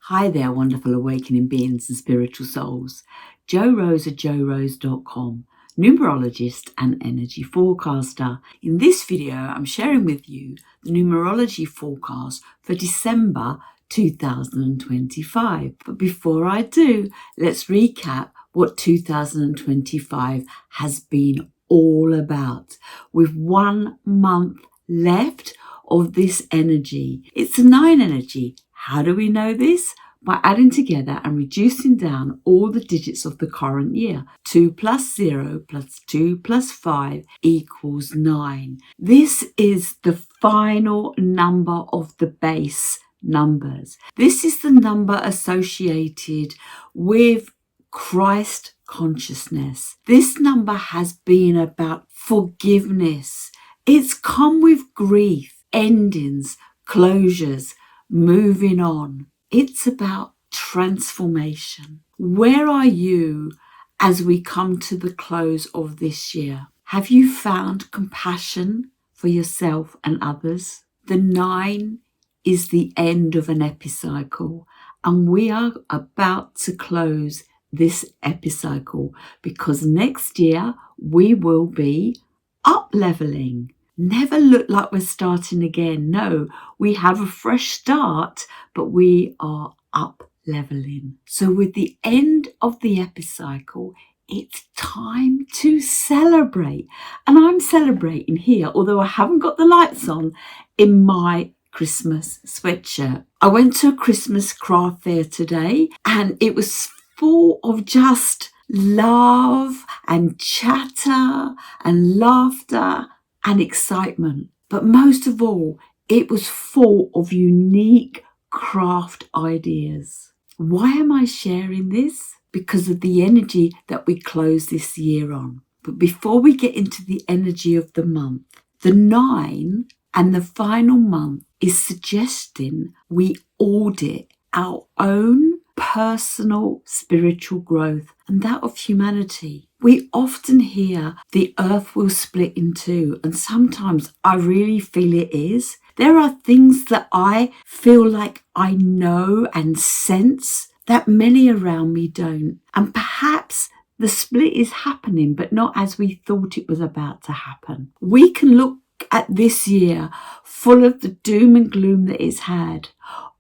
Hi there, wonderful awakening beings and spiritual souls. Jo Rose at jorose.com, numerologist and energy forecaster. In this video, I'm sharing with you the numerology forecast for December 2025. But before I do, let's recap what 2025 has been all about. With 1 month left of this energy. It's a 9 energy. How do we know this? By adding together and reducing down all the digits of the current year. 2 plus 0 plus 2 plus 5 equals 9. This is the final number of the base numbers. This is the number associated with Christ consciousness. This number has been about forgiveness. It's come with grief, endings, closures, moving on. It's about transformation. Where are you as we come to the close of this year? Have you found compassion for yourself and others? The 9 is the end of an epicycle, and we are about to close this epicycle because next year we will be up-leveling. Never look like we're starting again. No, we have a fresh start, but we are up-leveling. So with the end of the epicycle, it's time to celebrate. And I'm celebrating here, although I haven't got the lights on, in my Christmas sweatshirt. I went to a Christmas craft fair today and it was full of just love and chatter and laughter and excitement. But most of all, it was full of unique craft ideas. Why am I sharing this? Because of the energy that we close this year on. But before we get into the energy of the month, the 9 and the final month is suggesting we audit our own personal spiritual growth and that of humanity. We often hear the earth will split in two, and sometimes I really feel it is. There are things that I feel like I know and sense that many around me don't. And perhaps the split is happening, but not as we thought it was about to happen. We can look at this year full of the doom and gloom that it's had,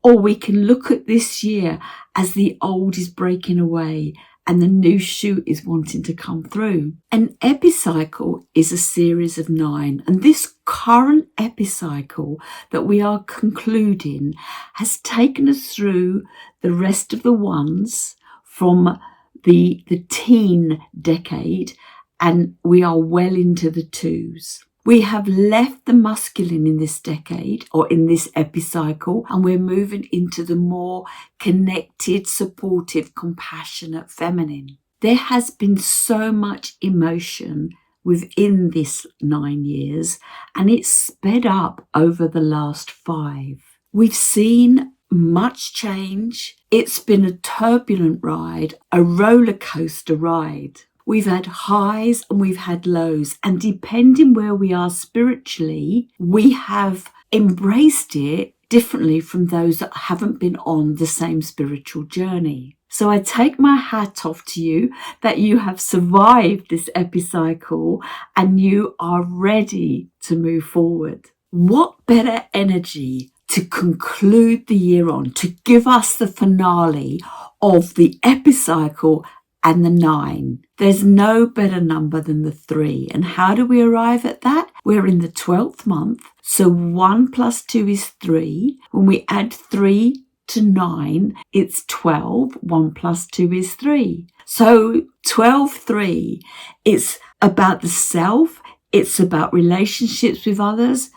or we can look at this year as the old is breaking away and the new shoot is wanting to come through. An epicycle is a series of 9, and this current epicycle that we are concluding has taken us through the rest of the ones from the teen decade, and we are well into the 2s. We have left the masculine in this decade or in this epicycle, and we're moving into the more connected, supportive, compassionate feminine. There has been so much emotion within this 9 years, and it's sped up over the last 5. We've seen much change. It's been a turbulent ride, a roller coaster ride. We've had highs and we've had lows, and depending where we are spiritually, we have embraced it differently from those that haven't been on the same spiritual journey. So I take my hat off to you that you have survived this epicycle and you are ready to move forward. What better energy to conclude the year on, to give us the finale of the epicycle and the 9. There's no better number than the 3. And how do we arrive at that? We're in the 12th month. So 1 plus 2 is 3. When we add 3 to 9, it's 12. 1 plus 2 is 3. So 12-3, it's about the self. It's about relationships with others.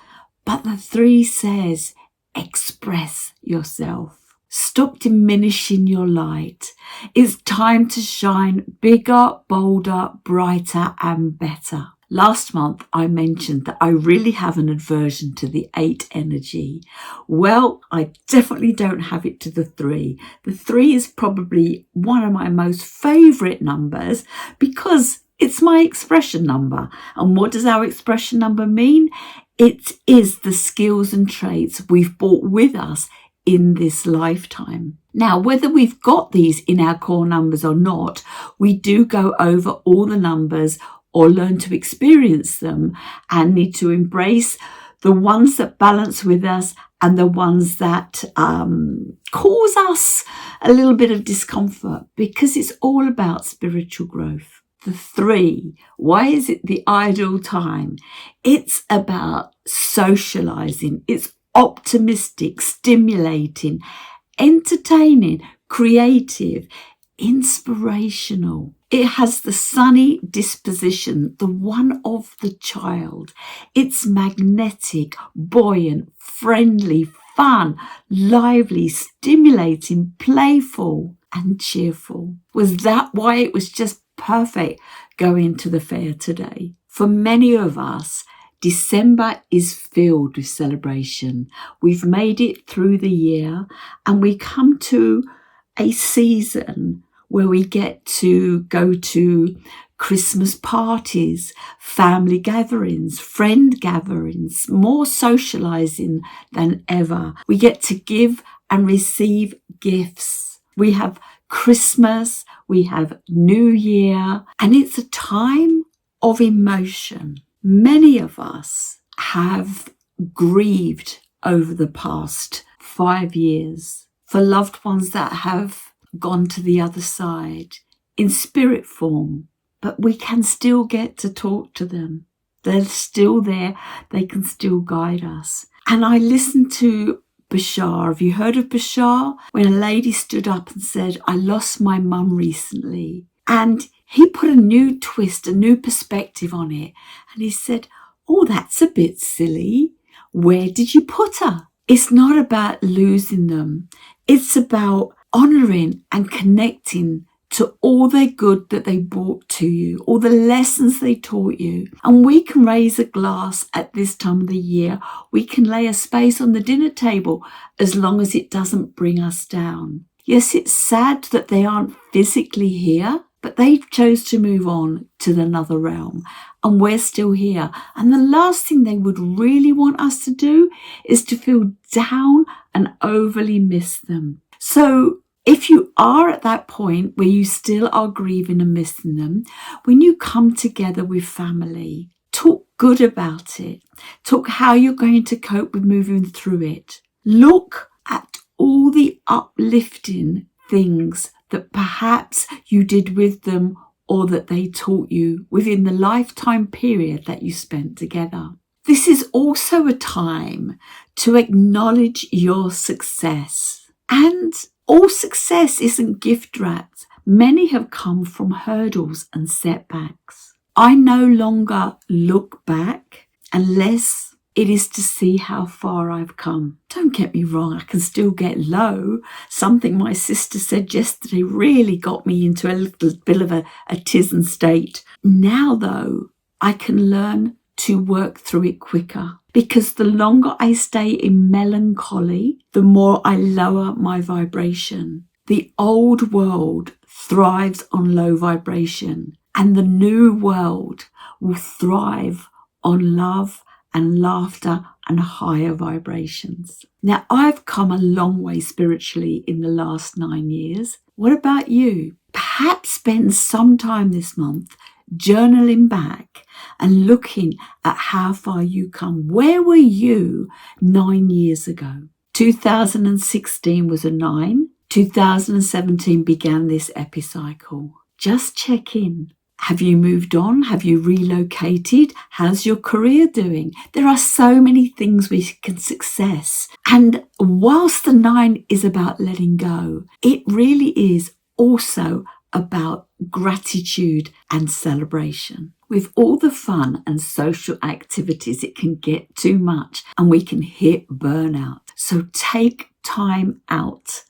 But the 3 says, express yourself. Stop diminishing your light. It's time to shine bigger, bolder, brighter and better. Last month, I mentioned that I really have an aversion to the 8 energy. Well, I definitely don't have it to the 3. The 3 is probably one of my most favourite numbers because it's my expression number. And what does our expression number mean? It is the skills and traits we've brought with us in this lifetime. Now, whether we've got these in our core numbers or not, we do go over all the numbers or learn to experience them and need to embrace the ones that balance with us and the ones that cause us a little bit of discomfort, because it's all about spiritual growth. The 3, why is it the ideal time? It's about socializing. It's optimistic, stimulating, entertaining, creative, inspirational. It has the sunny disposition, the one of the child. It's magnetic, buoyant, friendly, fun, lively, stimulating, playful, and cheerful. Was that why it was just perfect going to the fair today? For many of us, December is filled with celebration. We've made it through the year and we come to a season where we get to go to Christmas parties, family gatherings, friend gatherings, more socializing than ever. We get to give and receive gifts. We have Christmas, we have New Year, and it's a time of emotion. Many of us have grieved over the past 5 years for loved ones that have gone to the other side in spirit form, but we can still get to talk to them. They're still there. They can still guide us. And I listened to Bashar. Have you heard of Bashar? When a lady stood up and said, I lost my mum recently. And he put a new twist, a new perspective on it. And he said, oh, that's a bit silly. Where did you put her? It's not about losing them. It's about honouring and connecting to all their good that they brought to you, all the lessons they taught you. And we can raise a glass at this time of the year. We can lay a space on the dinner table as long as it doesn't bring us down. Yes, it's sad that they aren't physically here, but they chose to move on to another realm and we're still here. And the last thing they would really want us to do is to feel down and overly miss them. So if you are at that point where you still are grieving and missing them, when you come together with family, talk good about it. Talk how you're going to cope with moving through it. Look at all the uplifting things that perhaps you did with them or that they taught you within the lifetime period that you spent together. This is also a time to acknowledge your success. And all success isn't gift wrapped. Many have come from hurdles and setbacks. I no longer look back unless it is to see how far I've come. Don't get me wrong, I can still get low. Something my sister said yesterday really got me into a little bit of a tizen state. Now though, I can learn to work through it quicker, because the longer I stay in melancholy, the more I lower my vibration. The old world thrives on low vibration, and the new world will thrive on love and laughter and higher vibrations. Now, I've come a long way spiritually in the last 9 years. What about you? Perhaps spend some time this month journaling back and looking at how far you come. Where were you 9 years ago? 2016 was a 9. 2017 began this epicycle. Just check in. Have you moved on? Have you relocated? How's your career doing? There are so many things we can success. And whilst the 9 is about letting go, it really is also about gratitude and celebration. With all the fun and social activities, it can get too much and we can hit burnout. So take time out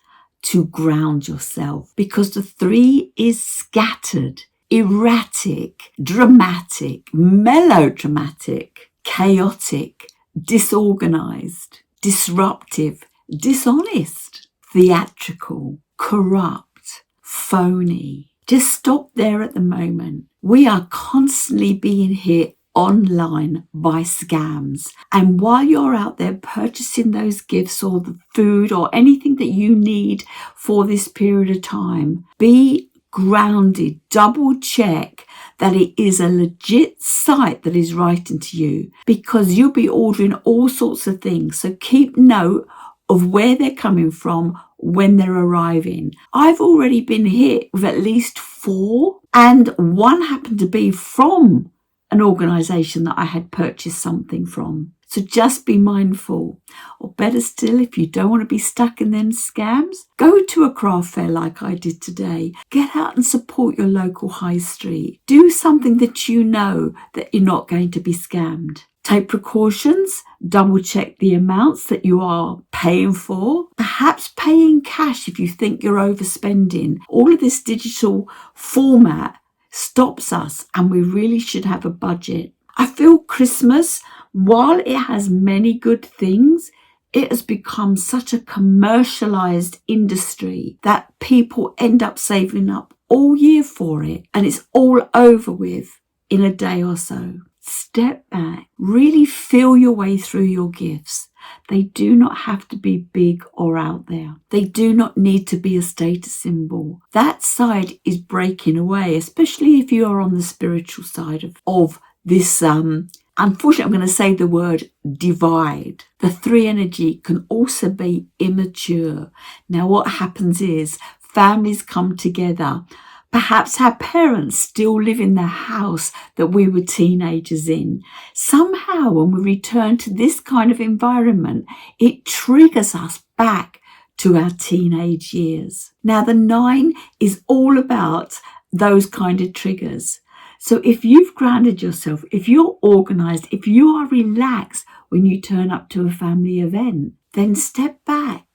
to ground yourself, because the 3 is scattered, erratic, dramatic, melodramatic, chaotic, disorganized, disruptive, dishonest, theatrical, corrupt, phony. Just stop there at the moment. We are constantly being hit online by scams. And while you're out there purchasing those gifts or the food or anything that you need for this period of time, be grounded, double check that it is a legit site that is writing to you, because you'll be ordering all sorts of things. So keep note of where they're coming from when they're arriving. I've already been hit with at least 4, and one happened to be from an organisation that I had purchased something from. So just be mindful. Or better still, if you don't want to be stuck in them scams, go to a craft fair like I did today. Get out and support your local high street. Do something that you know that you're not going to be scammed. Take precautions, double check the amounts that you are paying for. Perhaps pay in cash if you think you're overspending. All of this digital format stops us, and we really should have a budget. I feel Christmas, while it has many good things, it has become such a commercialized industry that people end up saving up all year for it, and it's all over with in a day or so. Step back, really feel your way through your gifts. They do not have to be big or out there. They do not need to be a status symbol. That side is breaking away, especially if you are on the spiritual side of this, unfortunately, I'm going to say the word divide. The 3 energy can also be immature. Now, what happens is families come together. Perhaps our parents still live in the house that we were teenagers in. Somehow, when we return to this kind of environment, it triggers us back to our teenage years. Now, the 9 is all about those kind of triggers. So if you've grounded yourself, if you're organized, if you are relaxed when you turn up to a family event, then step back.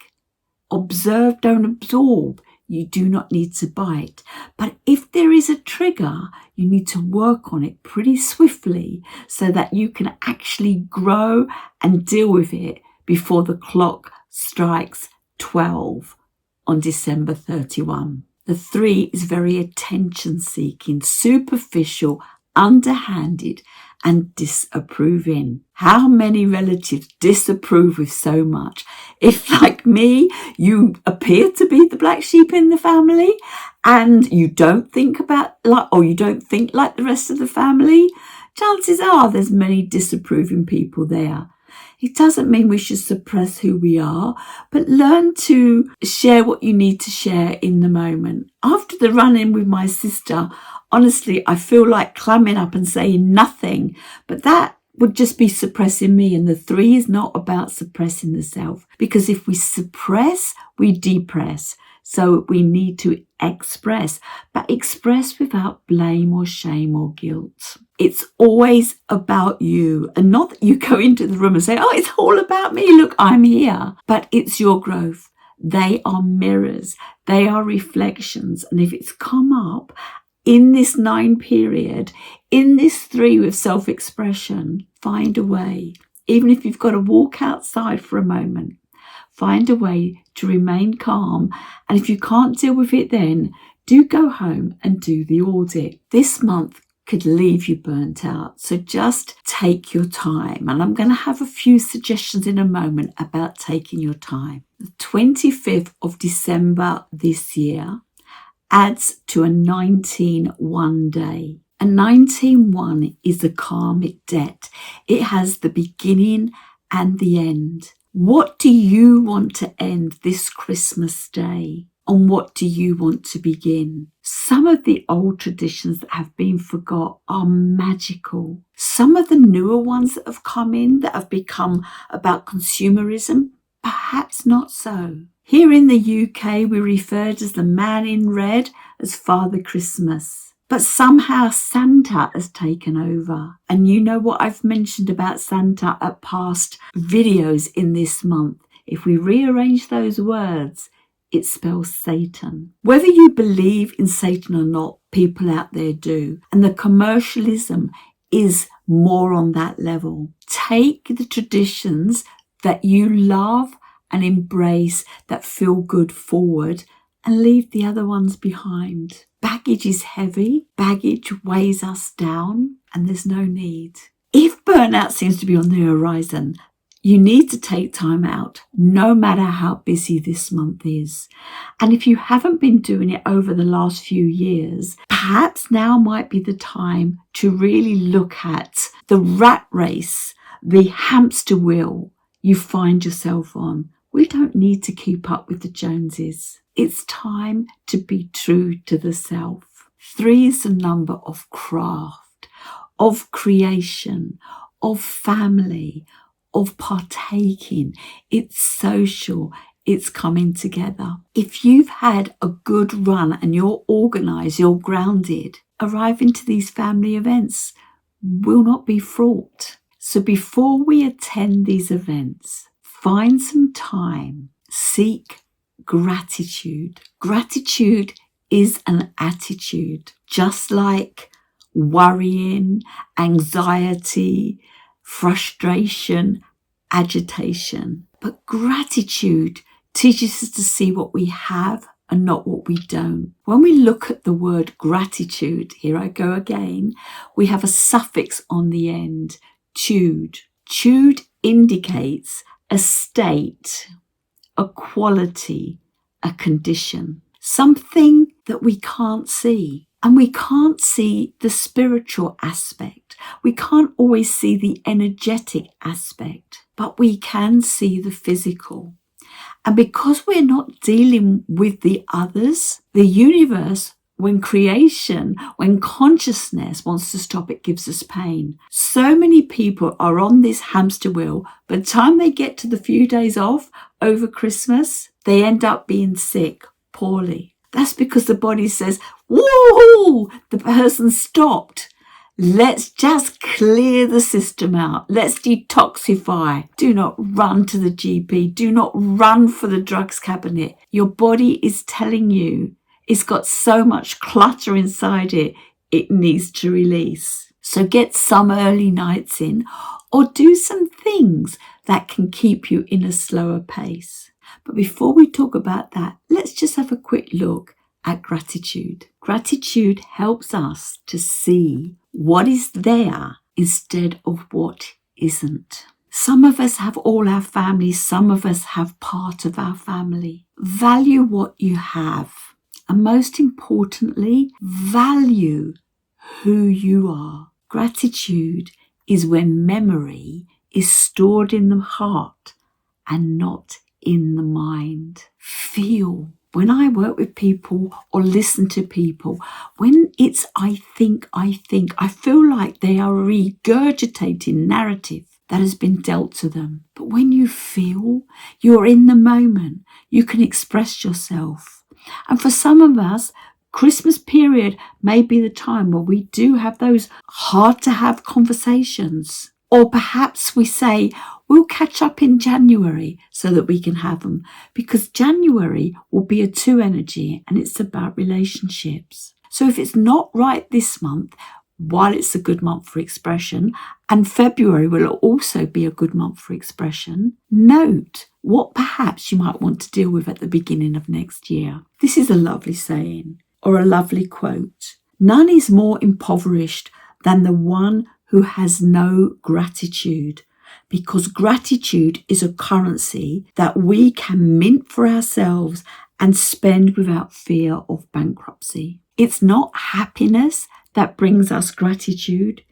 Observe, don't absorb. You do not need to bite. But if there is a trigger, you need to work on it pretty swiftly so that you can actually grow and deal with it before the clock strikes 12 on December 31. The 3 is very attention-seeking, superficial, underhanded, and disapproving. How many relatives disapprove with so much? If, like me, you appear to be the black sheep in the family and you don't think you don't think like the rest of the family, chances are there's many disapproving people there. It doesn't mean we should suppress who we are, but learn to share what you need to share in the moment. After the run-in with my sister, honestly, I feel like climbing up and saying nothing, but that would just be suppressing me. And the 3 is not about suppressing the self, because if we suppress, we depress. So we need to express, but express without blame or shame or guilt. It's always about you, and not that you go into the room and say, oh, it's all about me. Look, I'm here. But it's your growth. They are mirrors. They are reflections. And if it's come up in this 9 period, in this 3 with self-expression, find a way. Even if you've got to walk outside for a moment, find a way to remain calm. And if you can't deal with it then, do go home and do the audit. This month could leave you burnt out. So just take your time. And I'm going to have a few suggestions in a moment about taking your time. The 25th of December this year adds to a 19-1 day. A 19-1 is a karmic debt. It has the beginning and the end. What do you want to end this Christmas day? And what do you want to begin? Some of the old traditions that have been forgot are magical. Some of the newer ones that have come in that have become about consumerism, perhaps not so. Here in the UK, we're referred as the man in red as Father Christmas. But somehow Santa has taken over. And you know what I've mentioned about Santa at past videos in this month. If we rearrange those words, it spells Satan. Whether you believe in Satan or not, people out there do. And the commercialism is more on that level. Take the traditions that you love and embrace, that feel good, forward, and leave the other ones behind. Baggage is heavy. Baggage weighs us down, and there's no need. If burnout seems to be on the horizon, you need to take time out, no matter how busy this month is. And if you haven't been doing it over the last few years, perhaps now might be the time to really look at the rat race, the hamster wheel you find yourself on. We don't need to keep up with the Joneses. It's time to be true to the self. 3 is the number of craft, of creation, of family, of partaking. It's social. It's coming together. If you've had a good run and you're organised, you're grounded, arriving to these family events will not be fraught. So before we attend these events, find some time, seek gratitude. Gratitude is an attitude, just like worrying, anxiety, frustration, agitation. But gratitude teaches us to see what we have and not what we don't. When we look at the word gratitude, here I go again, we have a suffix on the end, tude. Tude indicates a state, a quality, a condition, something that we can't see. And we can't see the spiritual aspect. We can't always see the energetic aspect, but we can see the physical. And because we're not dealing with the others, the universe, when creation, when consciousness wants to stop, it gives us pain. So many people are on this hamster wheel. By the time they get to the few days off over Christmas, they end up being sick, poorly. That's because the body says, woohoo, the person stopped. Let's just clear the system out. Let's detoxify. Do not run to the GP. Do not run for the drugs cabinet. Your body is telling you it's got so much clutter inside it, it needs to release. So get some early nights in or do some things that can keep you in a slower pace. But before we talk about that, let's just have a quick look at gratitude. Gratitude helps us to see what is there instead of what isn't. Some of us have all our family, some of us have part of our family. Value what you have. And most importantly, value who you are. Gratitude is when memory is stored in the heart and not in the mind. Feel. When I work with people or listen to people, when it's I think, I feel like they are regurgitating narrative that has been dealt to them. But when you feel, you're in the moment, you can express yourself. And for some of us, Christmas period may be the time where we do have those hard to have conversations. Or perhaps we say, we'll catch up in January so that we can have them. Because January will be a 2 energy and it's about relationships. So if it's not right this month, while it's a good month for expression, and February will also be a good month for expression, note what perhaps you might want to deal with at the beginning of next year. This is a lovely saying or a lovely quote. None is more impoverished than the one who has no gratitude, because gratitude is a currency that we can mint for ourselves and spend without fear of bankruptcy. It's not happiness that brings us gratitude.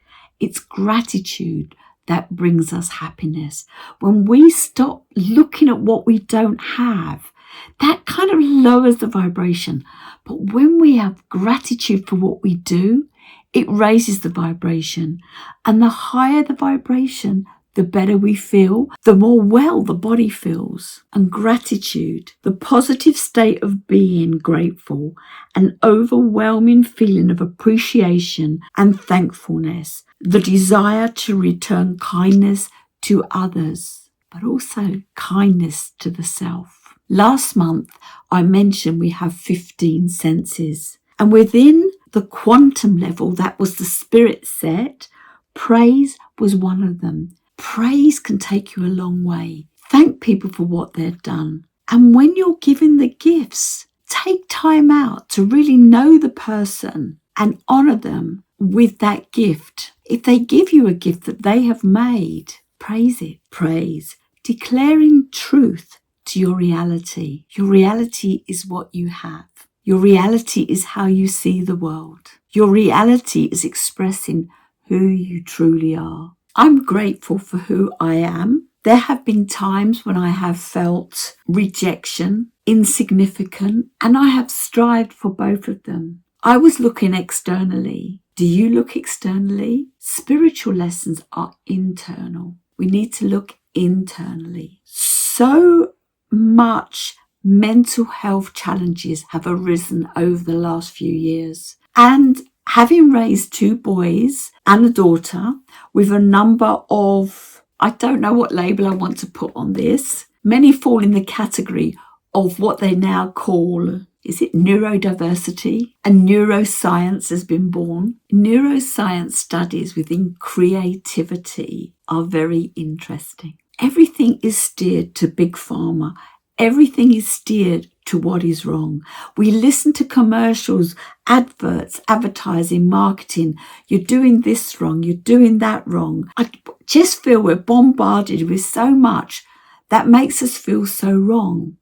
It's gratitude that brings us happiness. When we stop looking at what we don't have, that kind of lowers the vibration. But when we have gratitude for what we do, it raises the vibration. And the higher the vibration, the better we feel, the more well the body feels. And gratitude, the positive state of being grateful, an overwhelming feeling of appreciation and thankfulness, the desire to return kindness to others, but also kindness to the self. Last month, I mentioned we have 15 senses. And within the quantum level, that was the spirit set, praise was one of them. Praise can take you a long way. Thank people for what they've done. And when you're giving the gifts, take time out to really know the person and honour them with that gift. If they give you a gift that they have made, praise it. Praise. Declaring truth to your reality. Your reality is what you have. Your reality is how you see the world. Your reality is expressing who you truly are. I'm grateful for who I am. There have been times when I have felt rejection, insignificant, and I have strived for both of them. I was looking externally. Do you look externally? Spiritual lessons are internal. We need to look internally. So much mental health challenges have arisen over the last few years. And having raised 2 boys and a daughter with a number of, I don't know what label I want to put on this, many fall in the category of what they now call, is it neurodiversity? And neuroscience has been born. Neuroscience studies within creativity are very interesting. Everything is steered to big pharma. Everything is steered to what is wrong. We listen to commercials, adverts, advertising, marketing. You're doing this wrong. You're doing that wrong. I just feel we're bombarded with so much that makes us feel so wrong.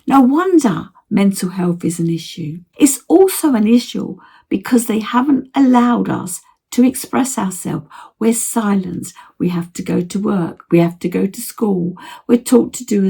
No wonder mental health is an issue. It's also an issue because they haven't allowed us to express ourselves. We're silenced. We have to go to work. We have to go to school. We're taught to do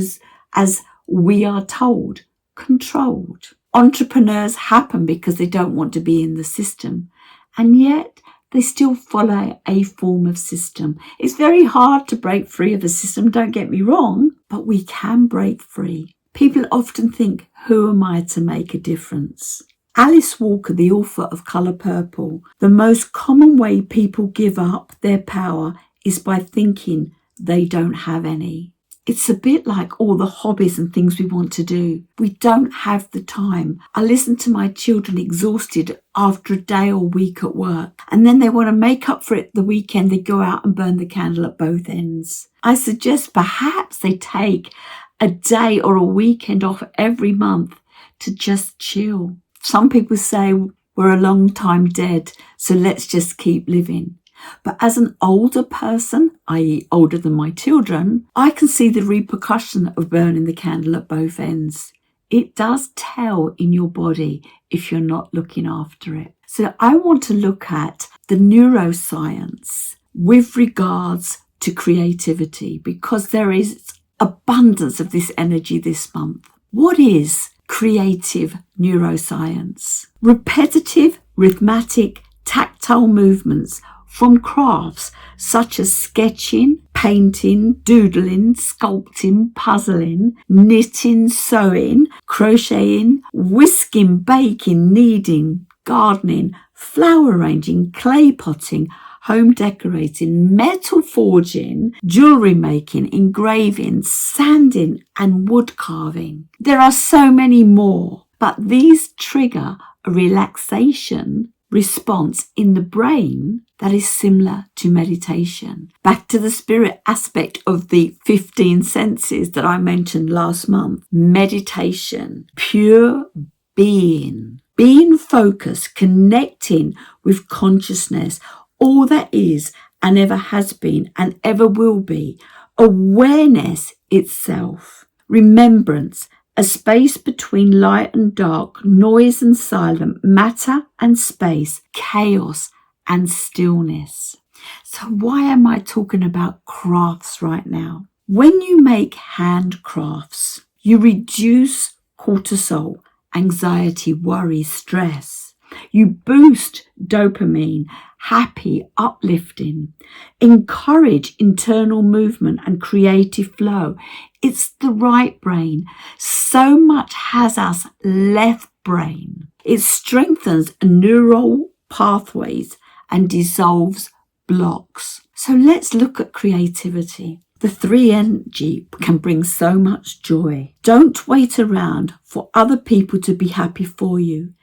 as we are told, controlled. Entrepreneurs happen because they don't want to be in the system, and yet they still follow a form of system. It's very hard to break free of the system, don't get me wrong, but we can break free. People often think, who am I to make a difference? Alice Walker, the author of Colour Purple, the most common way people give up their power is by thinking they don't have any. It's a bit like all the hobbies and things we want to do. We don't have the time. I listen to my children exhausted after a day or week at work, and then they want to make up for it the weekend. They go out and burn the candle at both ends. I suggest perhaps they take a day or a weekend off every month to just chill. Some people say we're a long time dead, so let's just keep living. But as an older person, i.e. older than my children, I can see the repercussion of burning the candle at both ends. It does tell in your body if you're not looking after it. So I want to look at the neuroscience with regards to creativity, because there is abundance of this energy this month. What is creative neuroscience? Repetitive, rhythmic, tactile movements from crafts such as sketching, painting, doodling, sculpting, puzzling, knitting, sewing, crocheting, whisking, baking, kneading, gardening, flower arranging, clay potting, home decorating, metal forging, jewellery making, engraving, sanding and wood carving. There are so many more, but these trigger a relaxation response in the brain that is similar to meditation. Back to the spirit aspect of the 15 senses that I mentioned last month. Meditation, pure being focused, connecting with consciousness, all that is and ever has been and ever will be, awareness itself, remembrance, a space between light and dark, noise and silence, matter and space, chaos and stillness. So why am I talking about crafts right now? When you make handcrafts, you reduce cortisol, anxiety, worry, stress. You boost dopamine, happy, uplifting, encourage internal movement and creative flow. It's the right brain. So much has us left brain. It strengthens neural pathways and dissolves blocks. So let's look at creativity. The 3 energy can bring so much joy. Don't wait around for other people to be happy for you.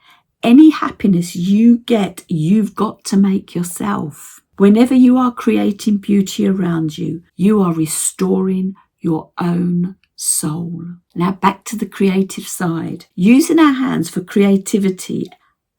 Any happiness you get, you've got to make yourself. Whenever you are creating beauty around you, you are restoring your own soul. Now back to the creative side. Using our hands for creativity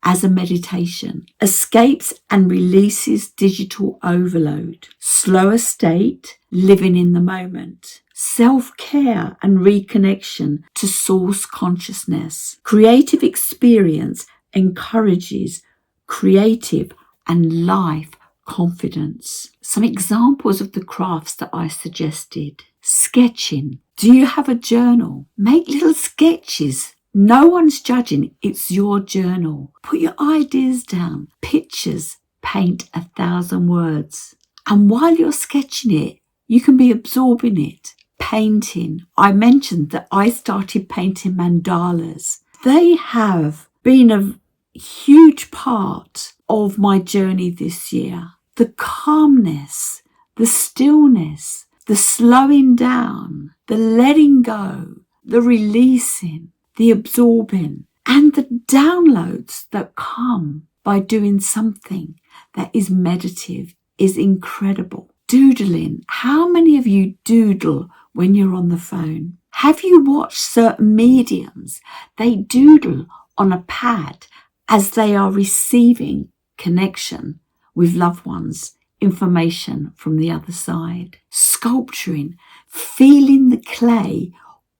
as a meditation, escapes and releases digital overload, slower state, living in the moment, self-care and reconnection to source consciousness. Creative experience encourages creative and life confidence. Some examples of the crafts that I suggested. Sketching. Do you have a journal? Make little sketches. No one's judging. It's your journal. Put your ideas down. Pictures. Paint 1,000 words. And while you're sketching it, you can be absorbing it. Painting. I mentioned that I started painting mandalas. They have been a huge part of my journey this year. The calmness, the stillness, the slowing down, the letting go, the releasing, the absorbing, and the downloads that come by doing something that is meditative is incredible. Doodling. How many of you doodle when you're on the phone? Have you watched certain mediums? They doodle on a pad as they are receiving connection with loved ones, information from the other side. Sculpturing, feeling the clay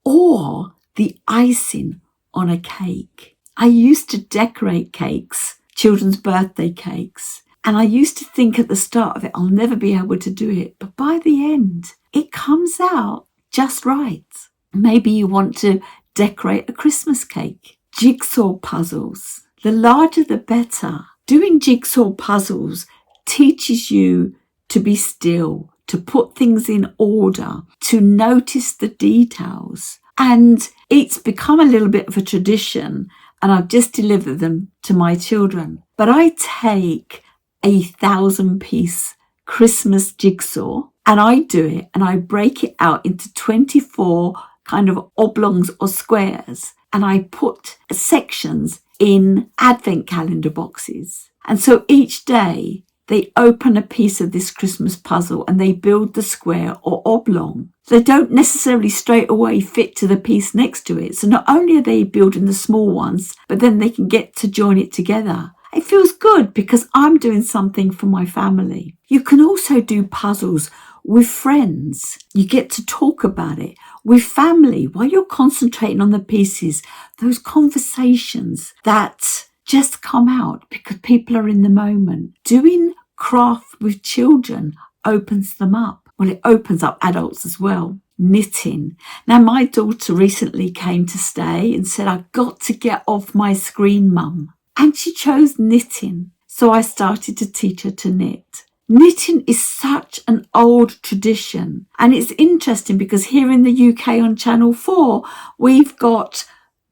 or the icing on a cake. I used to decorate cakes, children's birthday cakes, and I used to think at the start of it, I'll never be able to do it. But by the end, it comes out just right. Maybe you want to decorate a Christmas cake. Jigsaw puzzles. The larger the better. Doing jigsaw puzzles teaches you to be still, to put things in order, to notice the details. And it's become a little bit of a tradition, and I've just delivered them to my children. But I take 1,000-piece Christmas jigsaw and I do it and I break it out into 24 kind of oblongs or squares, and I put sections in advent calendar boxes. And so each day they open a piece of this Christmas puzzle and they build the square or oblong. They don't necessarily straight away fit to the piece next to it. So not only are they building the small ones, but then they can get to join it together. It feels good because I'm doing something for my family. You can also do puzzles with friends. You get to talk about it with family while you're concentrating on the pieces, those conversations that just come out because people are in the moment. Doing craft with children opens them up. Well, it opens up adults as well. Knitting. Now, my daughter recently came to stay and said, I've got to get off my screen, Mum. And she chose knitting. So I started to teach her to knit. Knitting is such an old tradition. And it's interesting because here in the UK on Channel 4, we've got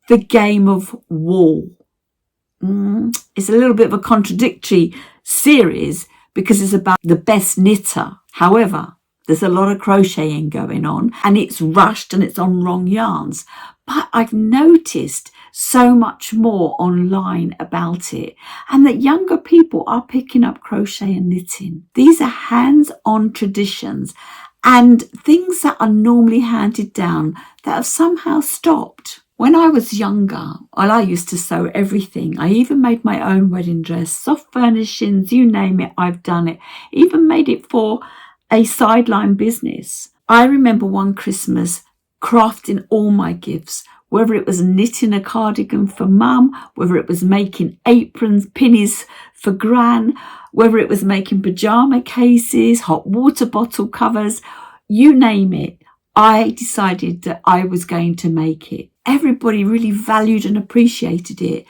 the game of wool. It's a little bit of a contradictory series because it's about the best knitter. However, there's a lot of crocheting going on and it's rushed and it's on wrong yarns. But I've noticed so much more online about it, and that younger people are picking up crochet and knitting. These are hands-on traditions and things that are normally handed down that have somehow stopped. When I was younger, well, I used to sew everything. I even made my own wedding dress, soft furnishings, you name it, I've done it. Even made it for a sideline business. I remember one Christmas crafting all my gifts, whether it was knitting a cardigan for Mum, whether it was making aprons, pinnies for Gran, whether it was making pyjama cases, hot water bottle covers, you name it. I decided that I was going to make it. Everybody really valued and appreciated it.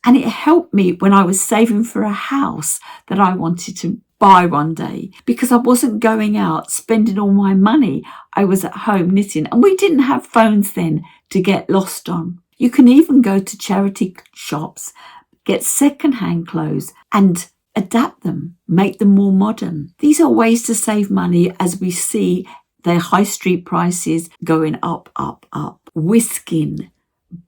And it helped me when I was saving for a house that I wanted to buy one day, because I wasn't going out spending all my money. I was at home knitting, and we didn't have phones then to get lost on. You can even go to charity shops, get second-hand clothes and adapt them, make them more modern. These are ways to save money as we see their high street prices going up, up, up. Whisking,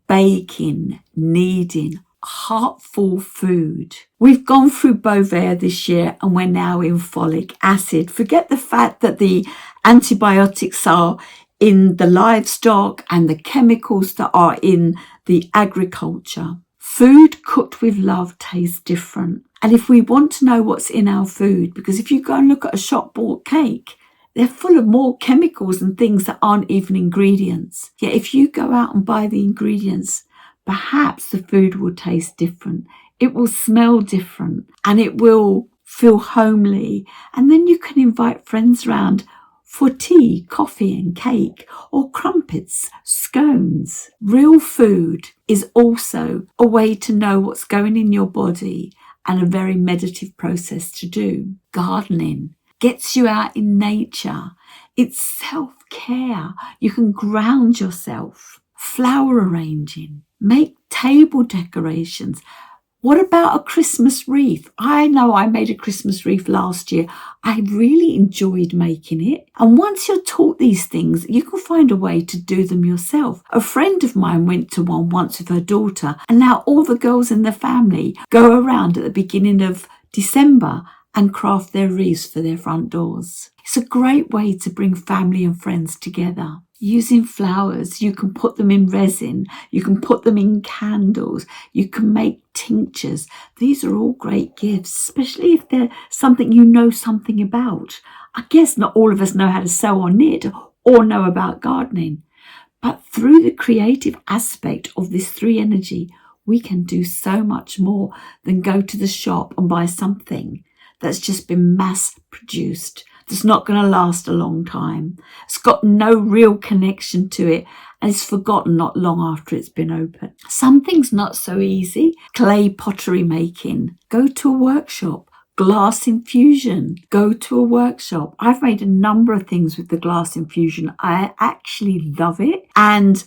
baking, kneading, heartful food. We've gone through Bovaer this year and we're now in folic acid. Forget the fact that the antibiotics are in the livestock and the chemicals that are in the agriculture. Food cooked with love tastes different. And if we want to know what's in our food, because if you go and look at a shop bought cake, they're full of more chemicals and things that aren't even ingredients. Yet if you go out and buy the ingredients, perhaps the food will taste different. It will smell different and it will feel homely. And then you can invite friends round for tea, coffee and cake, or crumpets, scones. Real food is also a way to know what's going in your body and a very meditative process to do. Gardening gets you out in nature. It's self-care. You can ground yourself. Flower arranging. Make table decorations. What about a Christmas wreath? I know I made a Christmas wreath last year. I really enjoyed making it. And once you're taught these things, you can find a way to do them yourself. A friend of mine went to one once with her daughter, and now all the girls in the family go around at the beginning of December and craft their wreaths for their front doors. It's a great way to bring family and friends together. Using flowers, you can put them in resin, you can put them in candles, you can make tinctures. These are all great gifts, especially if they're something you know something about. I guess not all of us know how to sew or knit or know about gardening, but through the creative aspect of this 3 energy, we can do so much more than go to the shop and buy something that's just been mass produced. That's not going to last a long time. It's got no real connection to it and it's forgotten not long after it's been opened. Something's not so easy. Clay pottery making. Go to a workshop. Glass infusion. Go to a workshop. I've made a number of things with the glass infusion. I actually love it. And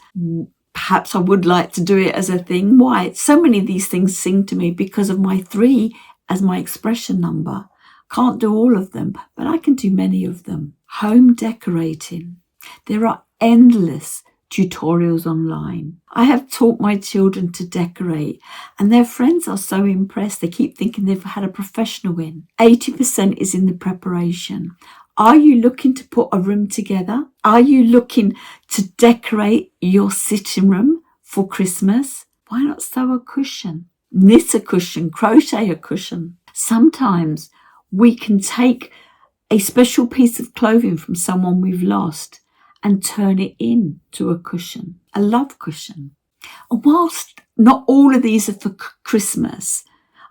perhaps I would like to do it as a thing. Why? So many of these things sing to me because of my 3 as my expression number. Can't do all of them, but I can do many of them. Home decorating. There are endless tutorials online. I have taught my children to decorate and their friends are so impressed. They keep thinking they've had a professional in. 80% is in the preparation. Are you looking to put a room together? Are you looking to decorate your sitting room for Christmas? Why not sew a cushion? Knit a cushion, crochet a cushion. Sometimes we can take a special piece of clothing from someone we've lost and turn it into a cushion, a love cushion. And whilst not all of these are for Christmas,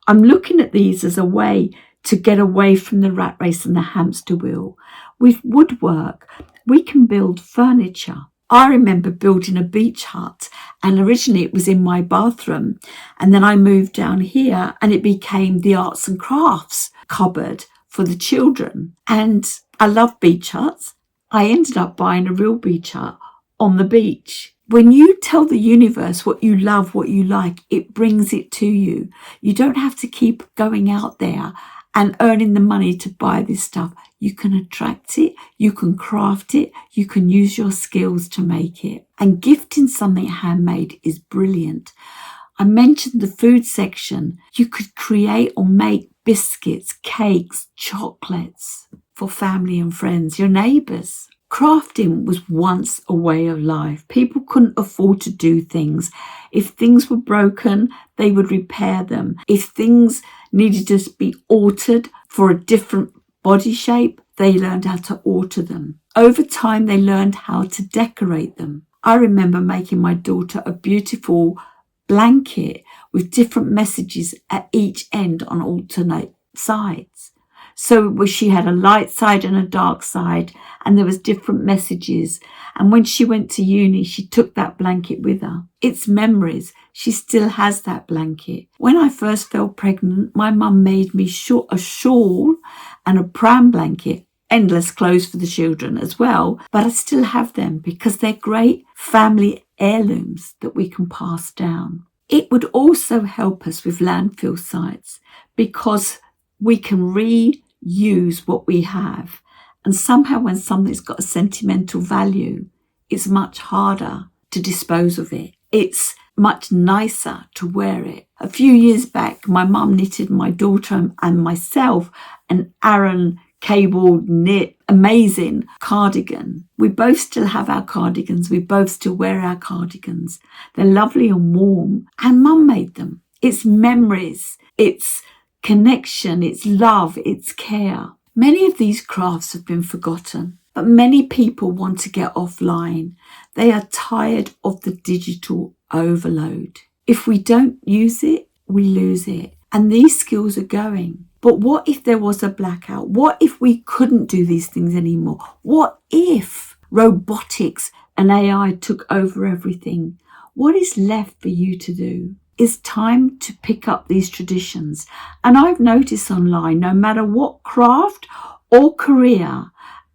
I'm looking at these as a way to get away from the rat race and the hamster wheel. With woodwork, we can build furniture. I remember building a beach hut and originally it was in my bathroom and then I moved down here and it became the arts and crafts cupboard for the children. And I love beach huts. I ended up buying a real beach hut on the beach. When you tell the universe what you love, what you like, it brings it to you. You don't have to keep going out there and earning the money to buy this stuff. You can attract it, you can craft it, you can use your skills to make it. And gifting something handmade is brilliant. I mentioned the food section. You could create or make biscuits, cakes, chocolates for family and friends, your neighbours. Crafting was once a way of life. People couldn't afford to do things. If things were broken, they would repair them. If things needed to be altered for a different body shape, they learned how to alter them. Over time, they learned how to decorate them. I remember making my daughter a beautiful blanket with different messages at each end on alternate sides. So she had a light side and a dark side, and there was different messages. And when she went to uni, she took that blanket with her. It's memories. She still has that blanket. When I first fell pregnant, my mum made me a shawl and a pram blanket, endless clothes for the children as well. But I still have them because they're great family heirlooms that we can pass down. It would also help us with landfill sites because we can reuse what we have. And somehow when something's got a sentimental value, it's much harder to dispose of it. It's much nicer to wear it. A few years back, my mum knitted my daughter and myself an Aran cabled, knit, amazing cardigan. We both still have our cardigans. We both still wear our cardigans. They're lovely and warm. And Mum made them. It's memories. It's connection. It's love. It's care. Many of these crafts have been forgotten, but many people want to get offline. They are tired of the digital overload. If we don't use it, we lose it. And these skills are going. But what if there was a blackout? What if we couldn't do these things anymore? What if robotics and AI took over everything? What is left for you to do? It's time to pick up these traditions. And I've noticed online, no matter what craft or career,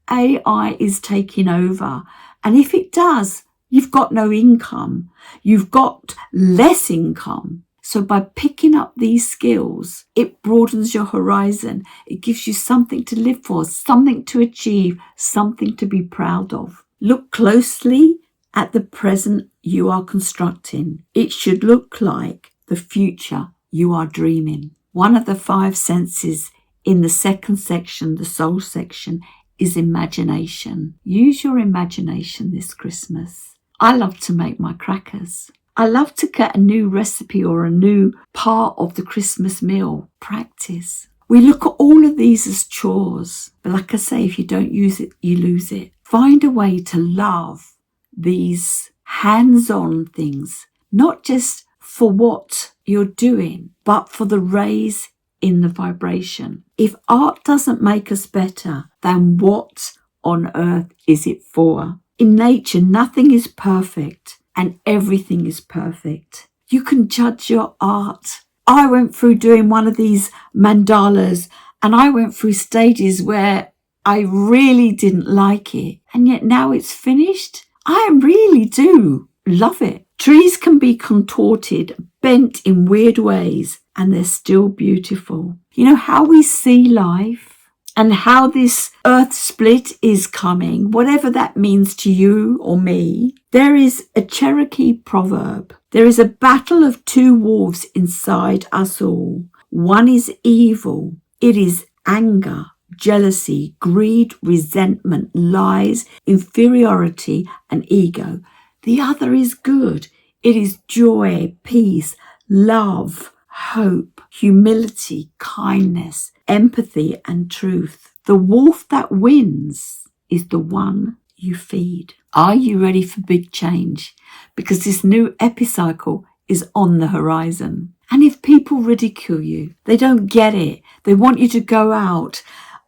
AI is taking over. And if it does, you've got no income. You've got less income. So by picking up these skills, it broadens your horizon. It gives you something to live for, something to achieve, something to be proud of. Look closely at the present you are constructing. It should look like the future you are dreaming. One of the 5 senses in the second section, the soul section, is imagination. Use your imagination this Christmas. I love to make my crackers. I love to get a new recipe or a new part of the Christmas meal. Practice. We look at all of these as chores. But like I say, if you don't use it, you lose it. Find a way to love these hands-on things, not just for what you're doing, but for the raise in the vibration. If art doesn't make us better, then what on earth is it for? In nature, nothing is perfect. And everything is perfect. You can judge your art. I went through doing one of these mandalas and I went through stages where I really didn't like it. And yet now it's finished. I really do love it. Trees can be contorted, bent in weird ways, and they're still beautiful. You know how we see life? And how this earth split is coming, whatever that means to you or me. There is a Cherokee proverb. There is a battle of 2 wolves inside us all. One is evil. It is anger, jealousy, greed, resentment, lies, inferiority, and ego. The other is good. It is joy, peace, love, hope, humility, kindness, empathy, and truth. The wolf that wins is the one you feed. Are you ready for big change? Because this new Epicycle is on the horizon. And if people ridicule you, they don't get it. They want you to go out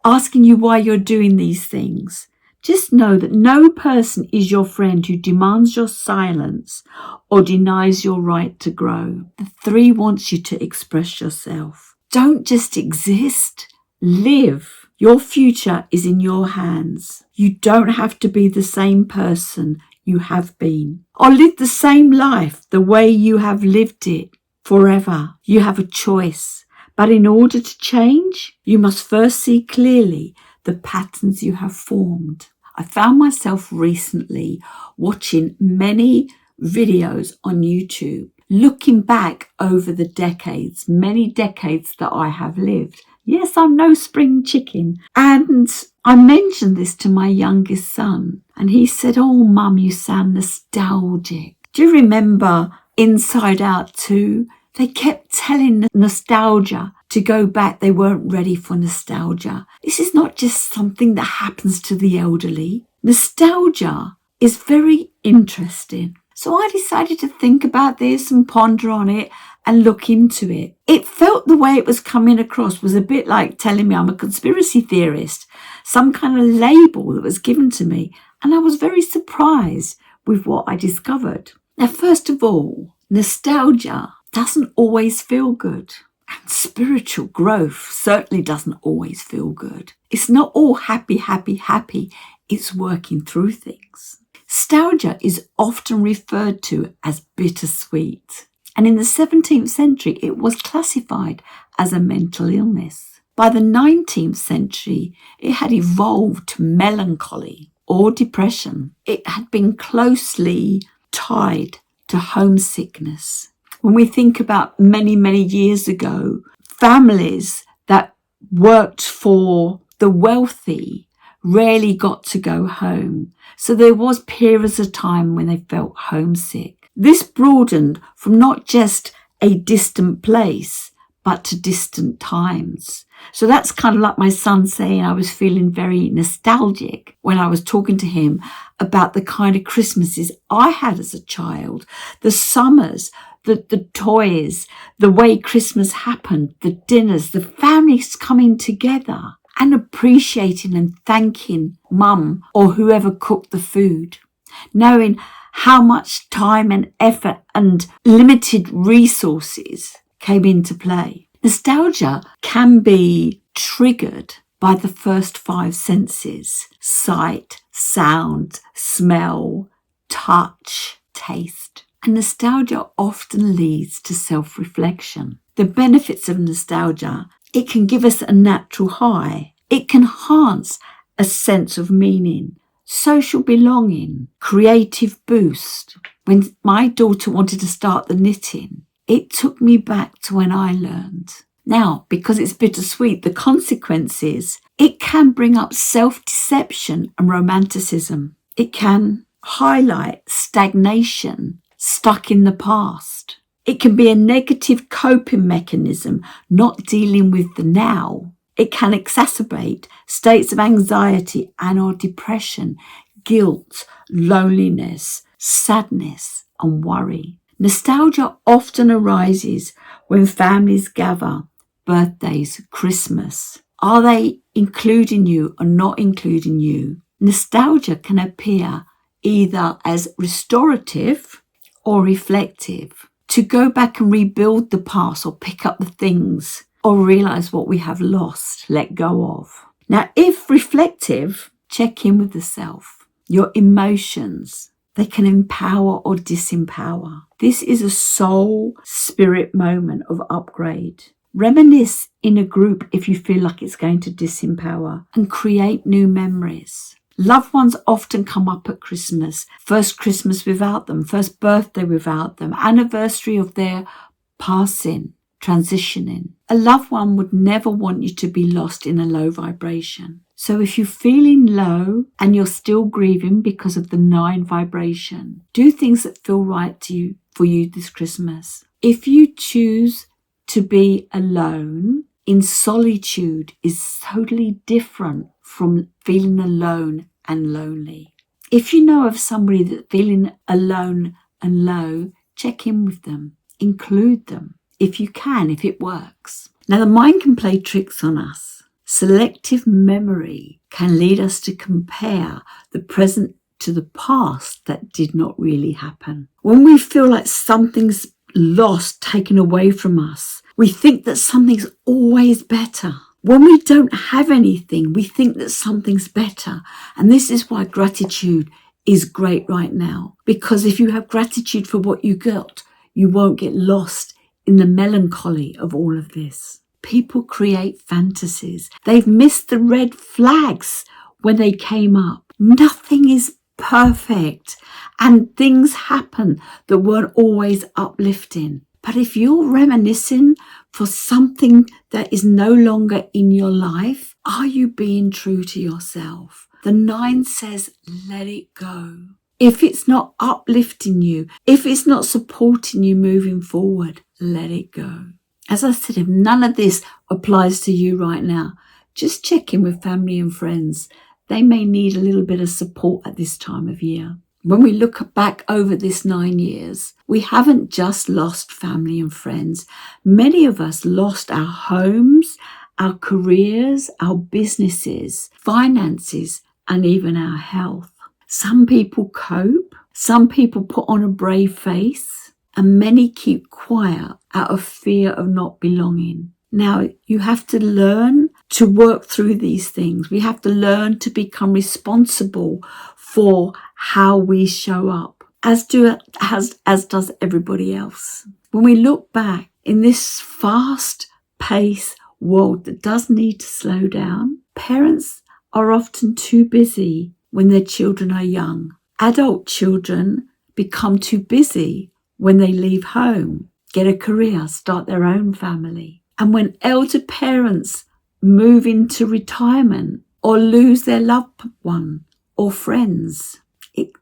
asking you why you're doing these things. Just know that no person is your friend who demands your silence or denies your right to grow. The 3 wants you to express yourself. Don't just exist, live. Your future is in your hands. You don't have to be the same person you have been or live the same life the way you have lived it forever. You have a choice. But in order to change, you must first see clearly the patterns you have formed. I found myself recently watching many videos on YouTube, looking back over the decades, many decades that I have lived. Yes, I'm no spring chicken. And I mentioned this to my youngest son, and he said, "Oh, Mum, you sound nostalgic." Do you remember Inside Out 2? They kept telling nostalgia to go back. They weren't ready for nostalgia. This is not just something that happens to the elderly. Nostalgia is very interesting. So I decided to think about this and ponder on it and look into it. It felt the way it was coming across was a bit like telling me I'm a conspiracy theorist, some kind of label that was given to me. And I was very surprised with what I discovered. Now, first of all, nostalgia doesn't always feel good. And spiritual growth certainly doesn't always feel good. It's not all happy, happy, happy. It's working through things. Nostalgia is often referred to as bittersweet. And in the 17th century, it was classified as a mental illness. By the 19th century, it had evolved to melancholy or depression. It had been closely tied to homesickness. When we think about many, many years ago, families that worked for the wealthy rarely got to go home. So there was periods of time when they felt homesick. This broadened from not just a distant place, but to distant times. So that's kind of like my son saying I was feeling very nostalgic when I was talking to him about the kind of Christmases I had as a child, the summers, the toys, the way Christmas happened, the dinners, the families coming together and appreciating and thanking mum or whoever cooked the food, knowing how much time and effort and limited resources came into play. Nostalgia can be triggered by the first 5 senses: sight, sound, smell, touch, taste. And nostalgia often leads to self-reflection. The benefits of nostalgia: it can give us a natural high. It can enhance a sense of meaning, social belonging, creative boost. When my daughter wanted to start the knitting, it took me back to when I learned. Now, because it's bittersweet, the consequences: it can bring up self-deception and romanticism. It can highlight stagnation, stuck in the past. It can be a negative coping mechanism, not dealing with the now. It can exacerbate states of anxiety and or depression, guilt, loneliness, sadness, and worry. Nostalgia often arises when families gather, birthdays, Christmas. Are they including you or not including you? Nostalgia can appear either as restorative or reflective, to go back and rebuild the past or pick up the things or realize what we have lost, let go of. Now, if reflective, check in with the self, your emotions. They can empower or disempower. This is a soul spirit moment of upgrade. Reminisce in a group if you feel like it's going to disempower, and create new memories. Loved ones often come up at Christmas. First Christmas without them, first birthday without them, anniversary of their passing, transitioning. A loved one would never want you to be lost in a low vibration. So if you're feeling low and you're still grieving because of the 9 vibration, do things that feel right to you for you this Christmas. If you choose to be alone, in solitude is totally different from feeling alone and lonely. If you know of somebody that's feeling alone and low, check in with them, include them if you can, if it works. Now, the mind can play tricks on us. Selective memory can lead us to compare the present to the past that did not really happen. When we feel like something's lost, taken away from us, we think that something's always better. When we don't have anything, we think that something's better. And this is why gratitude is great right now. Because if you have gratitude for what you got, you won't get lost in the melancholy of all of this. People create fantasies. They've missed the red flags when they came up. Nothing is perfect, and things happen that weren't always uplifting. But if you're reminiscing for something that is no longer in your life, are you being true to yourself? The 9 says, let it go. If it's not uplifting you, if it's not supporting you moving forward, let it go. As I said, if none of this applies to you right now, just check in with family and friends. They may need a little bit of support at this time of year. When we look back over this 9 years, we haven't just lost family and friends. Many of us lost our homes, our careers, our businesses, finances, and even our health. Some people cope, some people put on a brave face, and many keep quiet out of fear of not belonging. Now, you have to learn to work through these things. We have to learn to become responsible for how we show up, as does everybody else. When we look back in this fast-paced world that does need to slow down, parents are often too busy when their children are young. Adult children become too busy when they leave home, get a career, start their own family. And when elder parents move into retirement or lose their loved one or friends.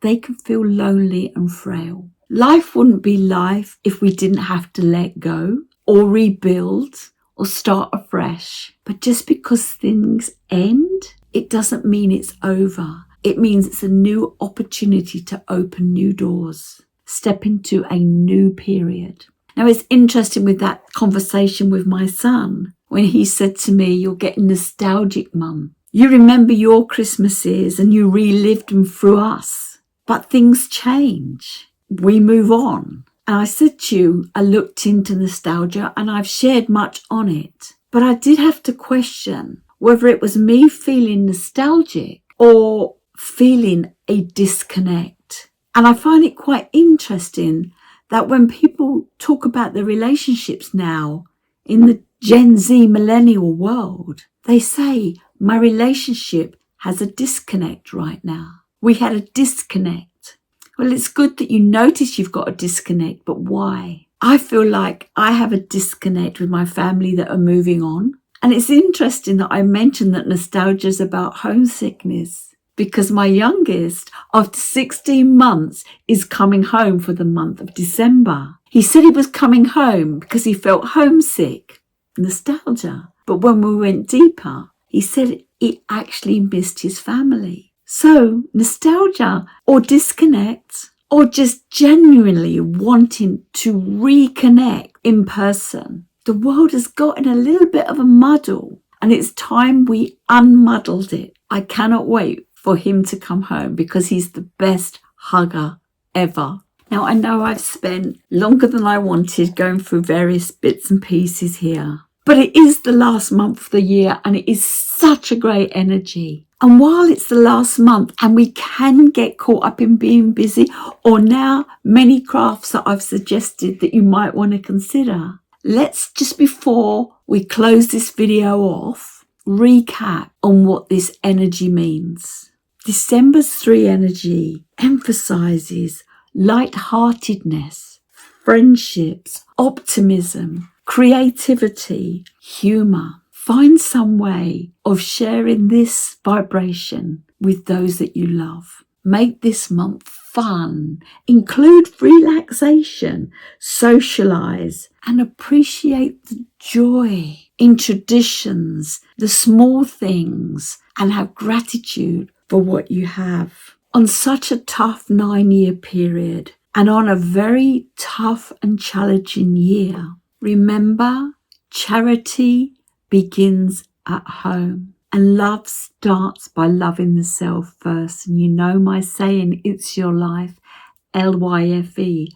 They can feel lonely and frail. Life wouldn't be life if we didn't have to let go or rebuild or start afresh. But just because things end, it doesn't mean it's over. It means it's a new opportunity to open new doors, step into a new period. Now, it's interesting with that conversation with my son when he said to me, "You're getting nostalgic, Mum. You remember your Christmases and you relived them through us. But things change. We move on." And I said to you, I looked into nostalgia and I've shared much on it. But I did have to question whether it was me feeling nostalgic or feeling a disconnect. And I find it quite interesting that when people talk about their relationships now in the Gen Z millennial world, they say, my relationship has a disconnect right now. We had a disconnect. Well, it's good that you notice you've got a disconnect, but why? I feel like I have a disconnect with my family that are moving on. And it's interesting that I mentioned that nostalgia is about homesickness, because my youngest, after 16 months, is coming home for the month of December. He said he was coming home because he felt homesick, nostalgia. But when we went deeper, he said he actually missed his family. So nostalgia or disconnect or just genuinely wanting to reconnect in person. The world has got in a little bit of a muddle and it's time we unmuddled it. I cannot wait for him to come home because he's the best hugger ever. Now, I know I've spent longer than I wanted going through various bits and pieces here, but it is the last month of the year and it is such a great energy. And while it's the last month and we can get caught up in being busy, or now many crafts that I've suggested that you might want to consider, let's just before we close this video off, recap on what this energy means. December's 3 energy emphasizes light-heartedness, friendships, optimism, creativity, humor. Find some way of sharing this vibration with those that you love. Make this month fun. Include relaxation, socialize, and appreciate the joy in traditions, the small things, and have gratitude for what you have. On such a tough 9-year period and on a very tough and challenging year, remember, charity begins at home and love starts by loving the self first. And you know my saying, it's your life, LYFE.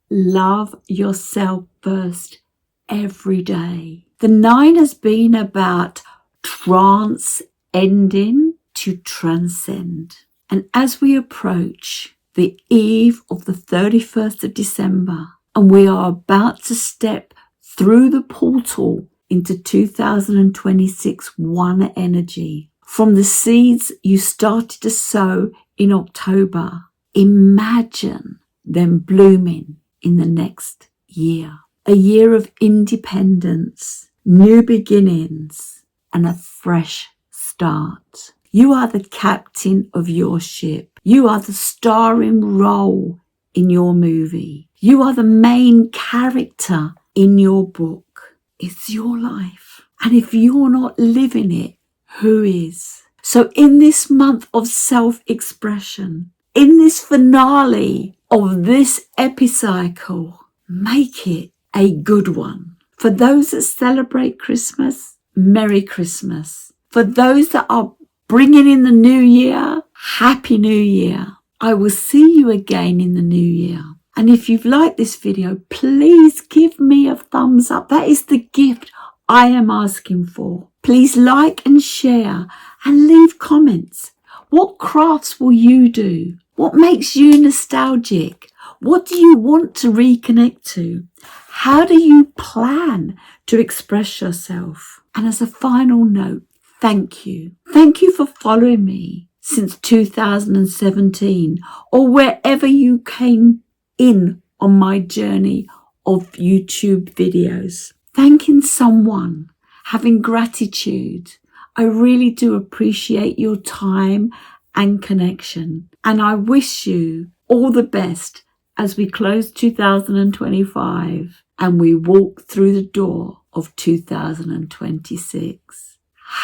Love yourself first every day. The 9 has been about trance-ending to transcend. And as we approach the eve of the 31st of December, and we are about to step through the portal into 2026 one energy, from the seeds you started to sow in October, imagine them blooming in the next year. A year of independence, new beginnings, and a fresh start. You are the captain of your ship. You are the starring role in your movie. You are the main character in your book. It's your life. And if you're not living it, who is? So in this month of self-expression, in this finale of this Epicycle, make it a good one. For those that celebrate Christmas, Merry Christmas. For those that are bringing in the new year, Happy New Year. I will see you again in the new year. And if you've liked this video, please give me a thumbs up. That is the gift I am asking for. Please like and share and leave comments. What crafts will you do? What makes you nostalgic? What do you want to reconnect to? How do you plan to express yourself? And as a final note, thank you. Thank you for following me since 2017 or wherever you came in on my journey of YouTube videos. Thanking someone having gratitude. I really do appreciate your time and connection. And I wish you all the best as we close 2025 and we walk through the door of 2026.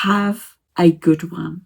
Have a good one.